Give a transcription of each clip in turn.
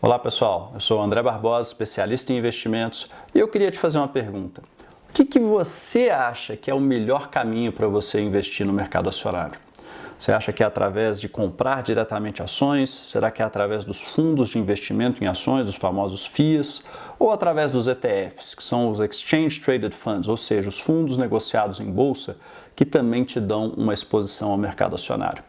Olá pessoal, eu sou o André Barbosa, especialista em investimentos, e eu queria te fazer uma pergunta. O que você acha que é o melhor caminho para você investir no mercado acionário? Você acha que é através de comprar diretamente ações? Será que é através dos fundos de investimento em ações, os famosos FIIs? Ou através dos ETFs, que são os Exchange Traded Funds, ou seja, os fundos negociados em bolsa, que também te dão uma exposição ao mercado acionário?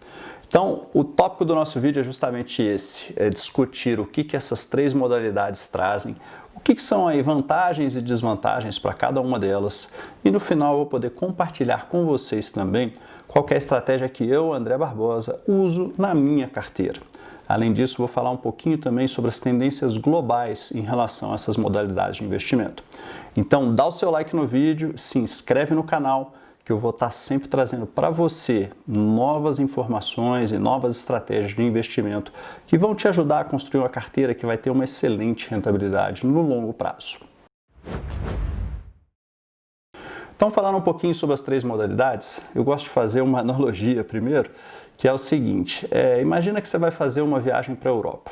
Então, o tópico do nosso vídeo é justamente esse, é discutir o que essas três modalidades trazem, o que são aí vantagens e desvantagens para cada uma delas, e no final eu vou poder compartilhar com vocês também qual é a estratégia que eu, André Barbosa, uso na minha carteira. Além disso, vou falar um pouquinho também sobre as tendências globais em relação a essas modalidades de investimento. Então, dá o seu like no vídeo, se inscreve no canal, que eu vou estar sempre trazendo para você novas informações e novas estratégias de investimento que vão te ajudar a construir uma carteira que vai ter uma excelente rentabilidade no longo prazo. Então, falando um pouquinho sobre as três modalidades, eu gosto de fazer uma analogia primeiro, que é o seguinte, imagina que você vai fazer uma viagem para a Europa.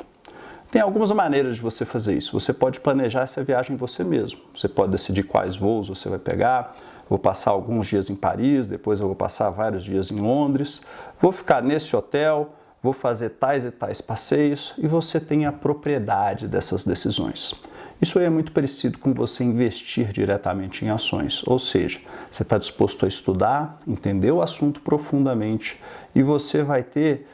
Tem algumas maneiras de você fazer isso. Você pode planejar essa viagem você mesmo. Você pode decidir quais voos você vai pegar. Vou passar alguns dias em Paris, depois eu vou passar vários dias em Londres. Vou ficar nesse hotel, vou fazer tais e tais passeios e você tem a propriedade dessas decisões. Isso aí é muito parecido com você investir diretamente em ações. Ou seja, você está disposto a estudar, entender o assunto profundamente e você vai ter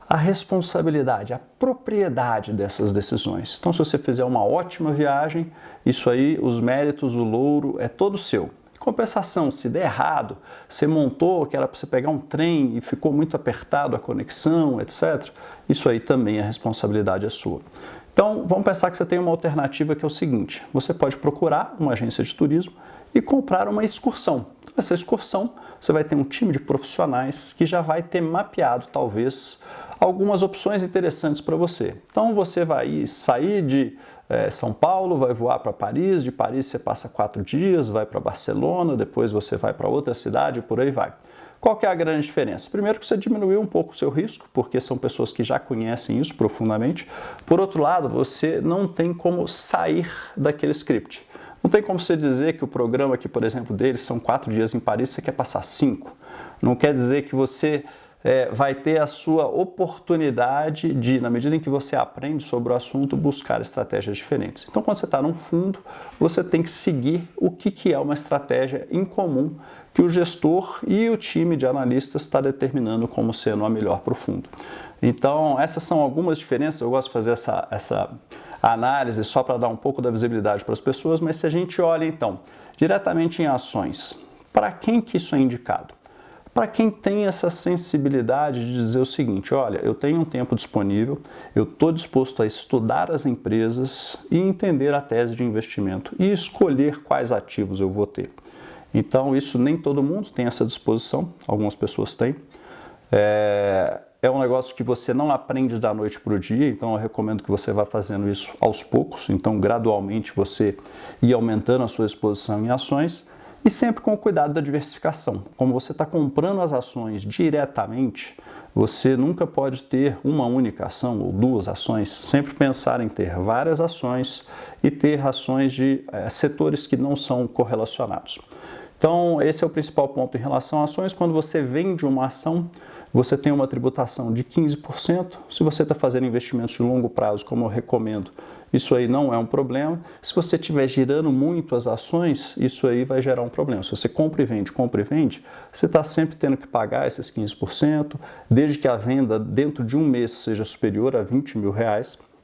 a responsabilidade, a propriedade dessas decisões. Então, se você fizer uma ótima viagem, isso aí, os méritos, o louro, é todo seu. Compensação, se der errado, você montou que era para você pegar um trem e ficou muito apertado a conexão, etc., isso aí também a responsabilidade é sua. Então, vamos pensar que você tem uma alternativa que é o seguinte, você pode procurar uma agência de turismo e comprar uma excursão. Essa excursão, você vai ter um time de profissionais que já vai ter mapeado, talvez, algumas opções interessantes para você. Então, você vai sair de São Paulo, vai voar para Paris, de Paris você passa 4 dias, vai para Barcelona, depois você vai para outra cidade e por aí vai. Qual que é a grande diferença? Primeiro que você diminuiu um pouco o seu risco, porque são pessoas que já conhecem isso profundamente. Por outro lado, você não tem como sair daquele script. Não tem como você dizer que o programa aqui, por exemplo, deles são 4 dias em Paris, você quer passar 5. Não quer dizer que você vai ter a sua oportunidade de, na medida em que você aprende sobre o assunto, buscar estratégias diferentes. Então, quando você está num fundo, você tem que seguir o que é uma estratégia em comum que o gestor e o time de analistas está determinando como sendo a melhor para o fundo. Então, essas são algumas diferenças. Eu gosto de fazer essa análise só para dar um pouco da visibilidade para as pessoas, mas se a gente olha, então, diretamente em ações, para quem que isso é indicado? Para quem tem essa sensibilidade de dizer o seguinte, olha, eu tenho um tempo disponível, eu estou disposto a estudar as empresas e entender a tese de investimento e escolher quais ativos eu vou ter. Então, isso nem todo mundo tem essa disposição, algumas pessoas têm. É um negócio que você não aprende da noite para o dia, então eu recomendo que você vá fazendo isso aos poucos, então gradualmente você ir aumentando a sua exposição em ações e sempre com o cuidado da diversificação. Como você está comprando as ações diretamente, você nunca pode ter uma única ação ou duas ações, sempre pensar em ter várias ações e ter ações de setores que não são correlacionados. Então, esse é o principal ponto em relação a ações. Quando você vende uma ação, você tem uma tributação de 15%. Se você está fazendo investimentos de longo prazo, como eu recomendo, isso aí não é um problema. Se você estiver girando muito as ações, isso aí vai gerar um problema. Se você compra e vende, você está sempre tendo que pagar esses 15%, desde que a venda dentro de um mês seja superior a R$20 mil.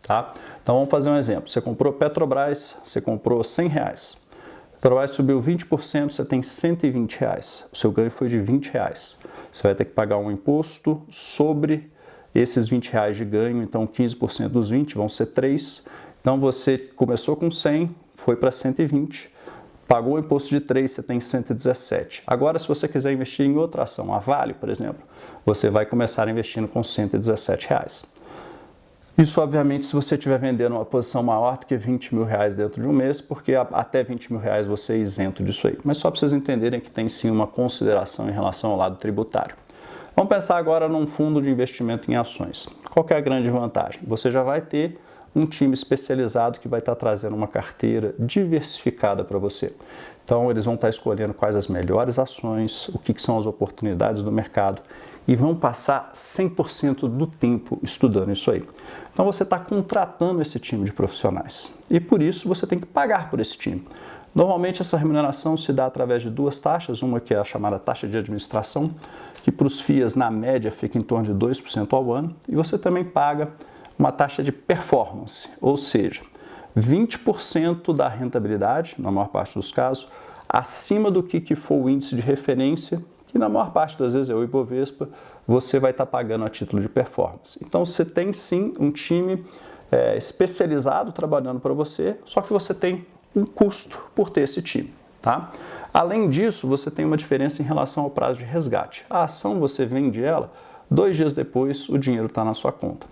Tá? Então, vamos fazer um exemplo. Você comprou Petrobras, você comprou R$100. Petrobras subiu 20%, você tem R$120. O seu ganho foi de R$20. Você vai ter que pagar um imposto sobre esses R$20 de ganho, então 15% dos 20 vão ser 3. Então você começou com 100, foi para 120, pagou o imposto de 3, você tem 117. Agora, se você quiser investir em outra ação, a Vale, por exemplo, você vai começar investindo com R$117. Isso, obviamente, se você estiver vendendo uma posição maior do que R$20 mil dentro de um mês, porque até R$20 mil você é isento disso aí. Mas só para vocês entenderem que tem sim uma consideração em relação ao lado tributário. Vamos pensar agora num fundo de investimento em ações. Qual que é a grande vantagem? Você já vai ter um time especializado que vai estar trazendo uma carteira diversificada para você. Então, eles vão estar escolhendo quais as melhores ações, o que são as oportunidades do mercado e vão passar 100% do tempo estudando isso aí. Então, você está contratando esse time de profissionais e, por isso, você tem que pagar por esse time. Normalmente, essa remuneração se dá através de duas taxas, uma que é a chamada taxa de administração, que para os FIAs, na média, fica em torno de 2% ao ano, e você também paga uma taxa de performance, ou seja, 20% da rentabilidade, na maior parte dos casos, acima do que for o índice de referência, que na maior parte das vezes é o Ibovespa, você vai estar pagando a título de performance. Então você tem sim um time especializado trabalhando para você, só que você tem um custo por ter esse time. Tá? Além disso, você tem uma diferença em relação ao prazo de resgate. A ação, você vende ela, 2 dias depois o dinheiro está na sua conta.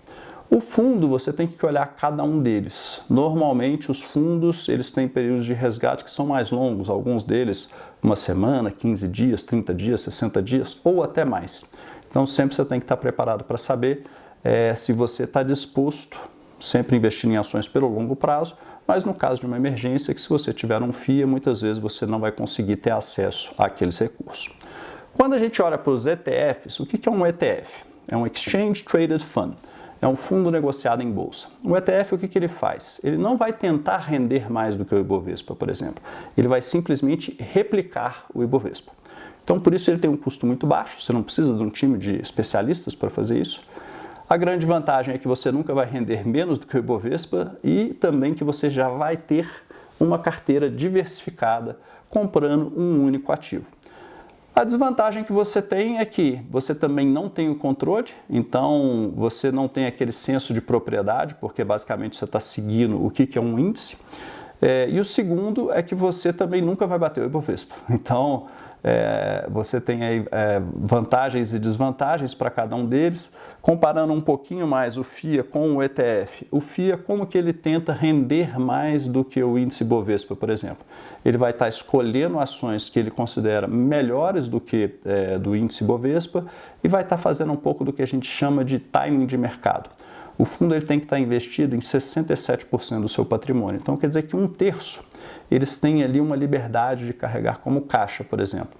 O fundo, você tem que olhar cada um deles. Normalmente, os fundos eles têm períodos de resgate que são mais longos, alguns deles uma semana, 15 dias, 30 dias, 60 dias ou até mais. Então, sempre você tem que estar preparado para saber se você está disposto, sempre investir em ações pelo longo prazo, mas no caso de uma emergência, que se você tiver um FIA, muitas vezes você não vai conseguir ter acesso àqueles recursos. Quando a gente olha para os ETFs, o que é um ETF? É um Exchange Traded Fund, é um fundo negociado em bolsa. O ETF, o que ele faz? Ele não vai tentar render mais do que o Ibovespa, por exemplo. Ele vai simplesmente replicar o Ibovespa. Então, por isso ele tem um custo muito baixo, você não precisa de um time de especialistas para fazer isso. A grande vantagem é que você nunca vai render menos do que o Ibovespa e também que você já vai ter uma carteira diversificada comprando um único ativo. A desvantagem que você tem é que você também não tem o controle, então você não tem aquele senso de propriedade, porque basicamente você está seguindo o que é um índice. E o segundo é que você também nunca vai bater o Ibovespa. Então, você tem aí vantagens e desvantagens para cada um deles. Comparando um pouquinho mais o FIA com o ETF, o FIA, como que ele tenta render mais do que o índice Bovespa, por exemplo? Ele vai estar escolhendo ações que ele considera melhores do que do índice Bovespa e vai estar fazendo um pouco do que a gente chama de timing de mercado. O fundo ele tem que estar investido em 67% do seu patrimônio. Então, quer dizer que 1/3 eles têm ali uma liberdade de carregar como caixa, por exemplo.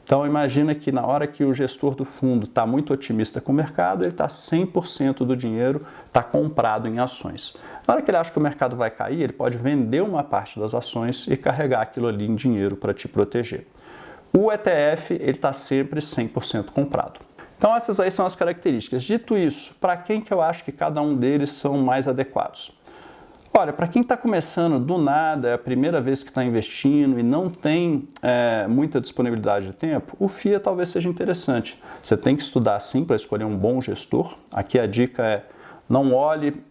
Então, imagina que na hora que o gestor do fundo está muito otimista com o mercado, ele está 100% do dinheiro está comprado em ações. Na hora que ele acha que o mercado vai cair, ele pode vender uma parte das ações e carregar aquilo ali em dinheiro para te proteger. O ETF ele está sempre 100% comprado. Então essas aí são as características. Dito isso, para quem que eu acho que cada um deles são mais adequados? Olha, para quem está começando do nada, é a primeira vez que está investindo e não tem muita disponibilidade de tempo, o FIA talvez seja interessante. Você tem que estudar sim para escolher um bom gestor. Aqui a dica é não olhe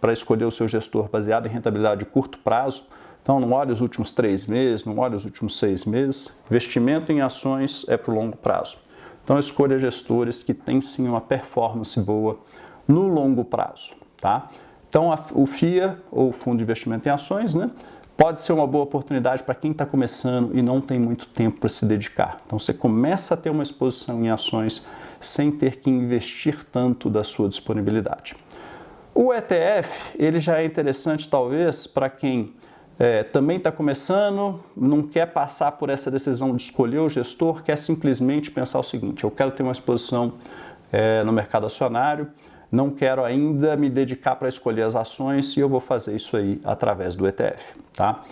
para escolher o seu gestor baseado em rentabilidade de curto prazo. Então não olhe os últimos 3 meses, não olhe os últimos 6 meses. Investimento em ações é para o longo prazo. Então escolha gestores que têm sim uma performance boa no longo prazo, tá? Então o FIA, ou Fundo de Investimento em Ações, né, pode ser uma boa oportunidade para quem está começando e não tem muito tempo para se dedicar. Então você começa a ter uma exposição em ações sem ter que investir tanto da sua disponibilidade. O ETF, ele já é interessante talvez para quem também está começando, não quer passar por essa decisão de escolher o gestor, quer simplesmente pensar o seguinte: eu quero ter uma exposição no mercado acionário, não quero ainda me dedicar para escolher as ações e eu vou fazer isso aí através do ETF, tá?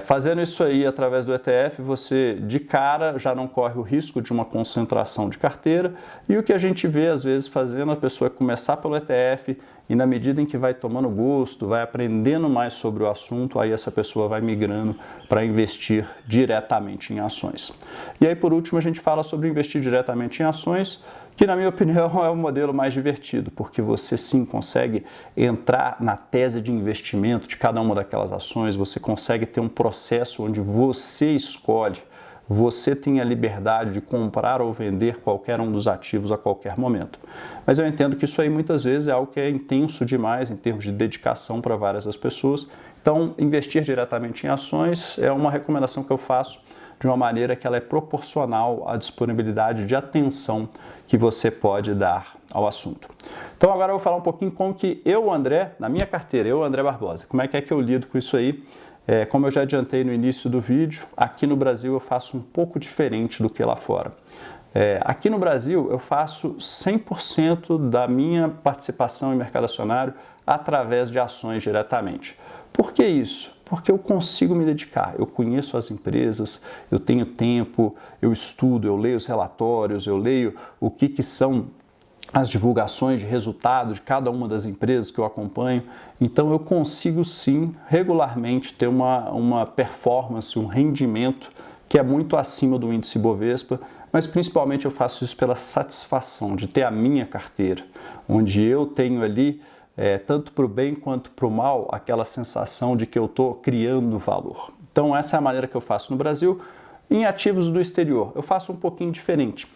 Fazendo isso aí através do ETF, você de cara já não corre o risco de uma concentração de carteira, e o que a gente vê às vezes fazendo a pessoa começar pelo ETF e na medida em que vai tomando gosto, vai aprendendo mais sobre o assunto, aí essa pessoa vai migrando para investir diretamente em ações. E aí por último a gente fala sobre investir diretamente em ações, que na minha opinião é o modelo mais divertido, porque você sim consegue entrar na tese de investimento de cada uma daquelas ações, você consegue ter um processo onde você escolhe, você tem a liberdade de comprar ou vender qualquer um dos ativos a qualquer momento. Mas eu entendo que isso aí muitas vezes é algo que é intenso demais em termos de dedicação para várias das pessoas. Então, investir diretamente em ações é uma recomendação que eu faço de uma maneira que ela é proporcional à disponibilidade de atenção que você pode dar ao assunto. Então agora eu vou falar um pouquinho como que eu, André, na minha carteira, eu, André Barbosa, como é que eu lido com isso aí. Como eu já adiantei no início do vídeo, aqui no Brasil eu faço um pouco diferente do que lá fora. Aqui no Brasil eu faço 100% da minha participação em mercado acionário através de ações diretamente. Por que isso? Porque eu consigo me dedicar, eu conheço as empresas, eu tenho tempo, eu estudo, eu leio os relatórios, eu leio o que são as divulgações de resultado de cada uma das empresas que eu acompanho. Então eu consigo sim, regularmente, ter uma performance, um rendimento que é muito acima do índice Bovespa, mas principalmente eu faço isso pela satisfação de ter a minha carteira, onde eu tenho ali, tanto para o bem quanto para o mal, aquela sensação de que eu estou criando valor. Então essa é a maneira que eu faço no Brasil. Em ativos do exterior, eu faço um pouquinho diferente.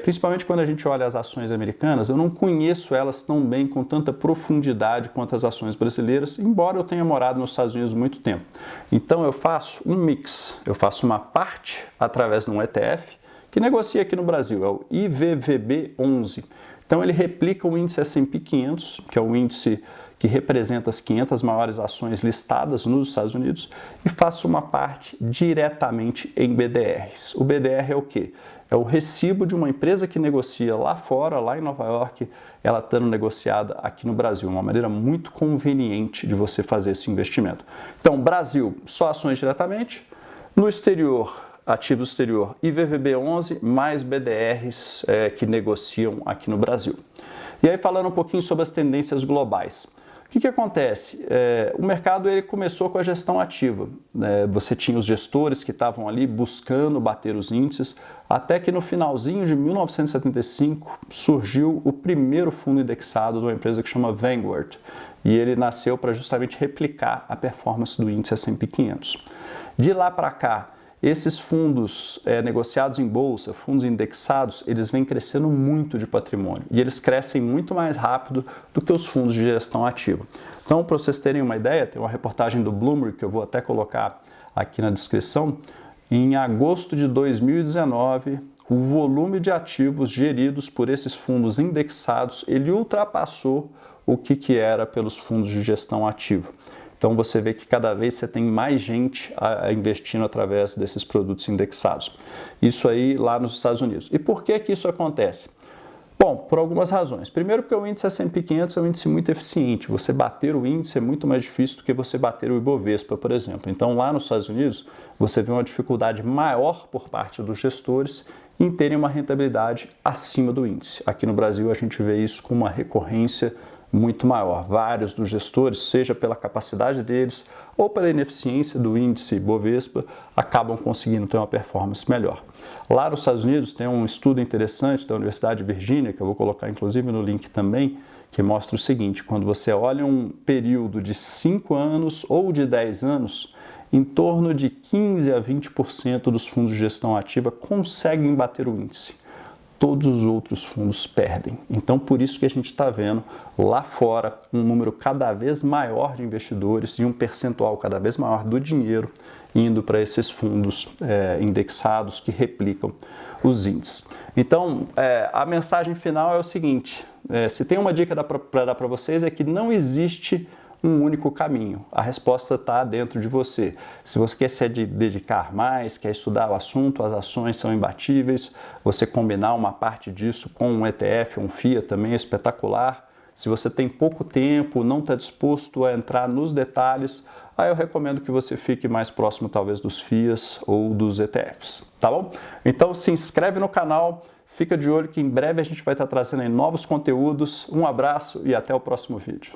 Principalmente quando a gente olha as ações americanas, eu não conheço elas tão bem, com tanta profundidade quanto as ações brasileiras, embora eu tenha morado nos Estados Unidos muito tempo. Então eu faço um mix, eu faço uma parte através de um ETF, que negocia aqui no Brasil, é o IVVB11. Então ele replica o índice S&P 500, que é o índice que representa as 500 maiores ações listadas nos Estados Unidos, e faço uma parte diretamente em BDRs. O BDR é o quê? É o recibo de uma empresa que negocia lá fora, lá em Nova York, ela estando negociada aqui no Brasil. Uma maneira muito conveniente de você fazer esse investimento. Então, Brasil, só ações diretamente. No exterior, ativos exterior, IVVB11 mais BDRs que negociam aqui no Brasil. E aí falando um pouquinho sobre as tendências globais. O que acontece? O mercado ele começou com a gestão ativa. Você tinha os gestores que estavam ali buscando bater os índices, até que no finalzinho de 1975 surgiu o primeiro fundo indexado de uma empresa que chama Vanguard. E ele nasceu para justamente replicar a performance do índice S&P 500. De lá para cá, esses fundos negociados em bolsa, fundos indexados, eles vêm crescendo muito de patrimônio e eles crescem muito mais rápido do que os fundos de gestão ativa. Então, para vocês terem uma ideia, tem uma reportagem do Bloomberg que eu vou até colocar aqui na descrição. Em agosto de 2019, o volume de ativos geridos por esses fundos indexados, ele ultrapassou o que era pelos fundos de gestão ativa. Então você vê que cada vez você tem mais gente investindo através desses produtos indexados. Isso aí lá nos Estados Unidos. E por que isso acontece? Bom, por algumas razões. Primeiro porque o índice S&P 500 é um índice muito eficiente. Você bater o índice é muito mais difícil do que você bater o Ibovespa, por exemplo. Então lá nos Estados Unidos você vê uma dificuldade maior por parte dos gestores em terem uma rentabilidade acima do índice. Aqui no Brasil a gente vê isso com uma recorrência muito maior. Vários dos gestores, seja pela capacidade deles ou pela ineficiência do índice Bovespa, acabam conseguindo ter uma performance melhor. Lá nos Estados Unidos tem um estudo interessante da Universidade de Virgínia, que eu vou colocar inclusive no link também, que mostra o seguinte: quando você olha um período de 5 anos ou de 10 anos, em torno de 15 a 20% dos fundos de gestão ativa conseguem bater o índice. Todos os outros fundos perdem. Então, por isso que a gente está vendo lá fora um número cada vez maior de investidores e um percentual cada vez maior do dinheiro indo para esses fundos indexados que replicam os índices. Então, a mensagem final é o seguinte: se tem uma dica para dar para vocês é que não existe um único caminho. A resposta está dentro de você. Se você quer se dedicar mais, quer estudar o assunto, as ações são imbatíveis, você combinar uma parte disso com um ETF, um FIA também é espetacular. Se você tem pouco tempo, não está disposto a entrar nos detalhes, aí eu recomendo que você fique mais próximo talvez dos FIAs ou dos ETFs, tá bom? Então se inscreve no canal, fica de olho que em breve a gente vai estar trazendo aí novos conteúdos. Um abraço e até o próximo vídeo.